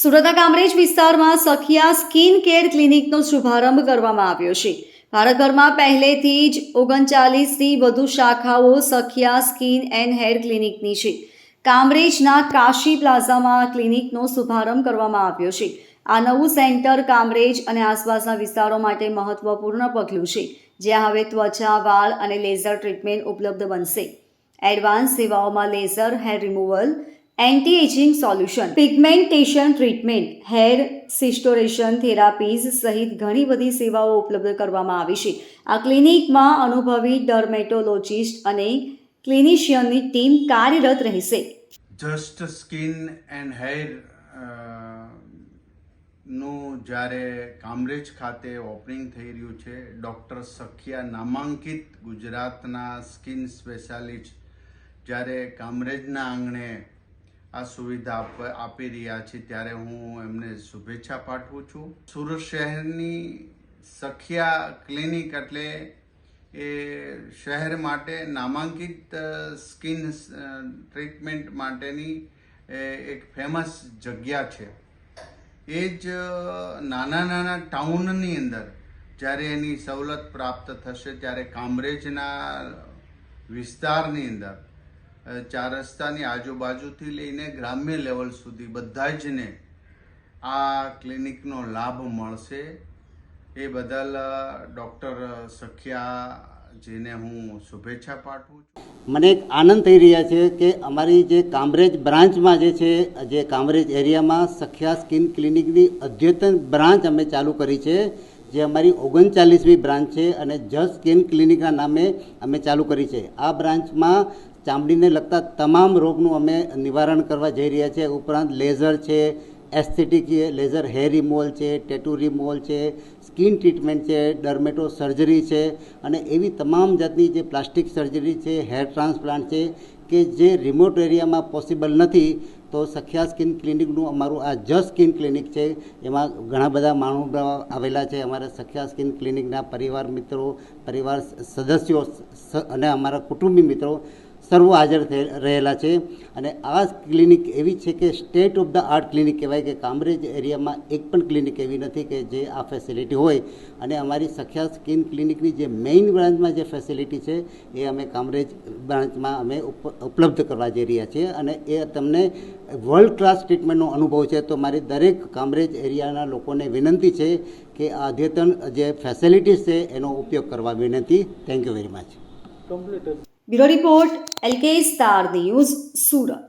સુરતના કામરેજ વિસ્તારમાં Sakhiya skin care ક્લિનિકનો શુભારંભ કરવામાં આવ્યો છે. ભારતભરમાં પહેલેથી જ 39થી વધુ શાખાઓ સખિયા સ્કિન એન્ડ હેર ક્લિનિકની છે. કામરેજના કાશી પ્લાઝામાં આ ક્લિનિકનો શુભારંભ કરવામાં આવ્યો છે. આ નવું સેન્ટર કામરેજ અને આસપાસના વિસ્તારો માટે મહત્વપૂર્ણ પગલું છે, જ્યાં હવે ત્વચા, વાળ અને લેઝર ટ્રીટમેન્ટ ઉપલબ્ધ બનશે. એડવાન્સ સેવાઓમાં laser hair removal, anti ageing solution, pigmentation treatment, hair restoration therapies સહિત ઘણી બધી સેવાઓ ઉપલબ્ધ કરવામાં આવી છે. આ ક્લિનિકમાં અનુભવી ડર્મેટોલોજિસ્ટ અને ક્લિનિશિયનની ટીમ કાર્યરત રહેશે. જસ્ટ સ્કિન એન્ડ હેર નું જ્યારે કામરેજ ખાતે ઓપનિંગ થઈ રહ્યું છે. ડૉક્ટર સખિયા નામાંકિત ગુજરાતના સ્કિન સ્પેશિયાલિસ્ટ જ્યારે કામરેજના આંગણે આ સુવિધા આપી રહ્યા છે, ત્યારે હું એમને શુભેચ્છા પાઠવું છું. સુરત શહેરની સખિયા ક્લિનિક એટલે એ શહેર માટે નામાંકિત સ્કિન ટ્રીટમેન્ટ માટેની એક ફેમસ જગ્યા છે. એ જ નાના ટાઉનની અંદર જ્યારે એની સવલત પ્રાપ્ત થશે, ત્યારે કામરેજના વિસ્તારની અંદર 4 રસ્તાની આજુબાજુથી લઈને ગ્રામ્ય લેવલ સુધી બધા જને આ ક્લિનિકનો લાભ મળશે. એ બદલ ડૉક્ટર સખિયાજીને હું શુભેચ્છા પાઠવું છું. મને એક આનંદ થઈ રહ્યા છે કે અમારી જે કામરેજ બ્રાન્ચમાં જે કામરેજ એરિયામાં સખિયા સ્કિન ક્લિનિકની અદ્યતન બ્રાન્ચ અમે ચાલુ કરી છે, જે અમારી 39મી બ્રાન્ચ છે અને જસ્ટ સ્કિન ક્લિનિકના નામે અમે ચાલુ કરી છે. આ બ્રાન્ચમાં ચામડીને લગતા તમામ રોગનું અમે નિવારણ કરવા જઈ રહ્યા છીએ. ઉપરાંત લેઝર છે, એસ્થેટિક છે, લેઝર હેર રિમૂવલ છે, ટેટુ રિમૂવલ છે, સ્કિન ટ્રીટમેન્ટ છે, ડર્મેટો સર્જરી છે અને એવી તમામ જાતની જે પ્લાસ્ટિક સર્જરી છે, હેર ટ્રાન્સપ્લાન્ટ છે કે જે રિમોટ એરિયામાં પોસિબલ નથી. તો સખિયા સ્કિન ક્લિનિકનું અમારું આ જસ્ટ સ્કિન ક્લિનિક છે. એમાં ઘણા બધા માણસો આવેલા છે. અમારા સખિયા સ્કિન ક્લિનિકના પરિવાર મિત્રો, પરિવાર સદસ્યો અને અમારા કુટુંબી મિત્રો સર્વ હાજર રહેલા છે. અને આ ક્લિનિક એવી છે કે state of the art clinic કહેવાય કે કામરેજ એરિયામાં એક પણ ક્લિનિક એવી નથી કે જે આ ફેસિલિટી હોય. અને અમારી સખિયા સ્કિન ક્લિનિકની જે મેઇન બ્રાન્ચમાં જે ફેસિલિટી છે એ અમે કામરેજ બ્રાન્ચમાં અમે ઉપલબ્ધ કરવા જઈ રહ્યા છીએ. અને એ તમને વર્લ્ડ ક્લાસ ટ્રીટમેન્ટનો અનુભવ છે. તો મારી દરેક કામરેજ એરિયાના લોકોને વિનંતી છે કે આ અદ્યતન જે ફેસિલિટીઝ છે એનો ઉપયોગ કરવા વિનંતી. Thank you very much. Bureau report, LK star news, Surat.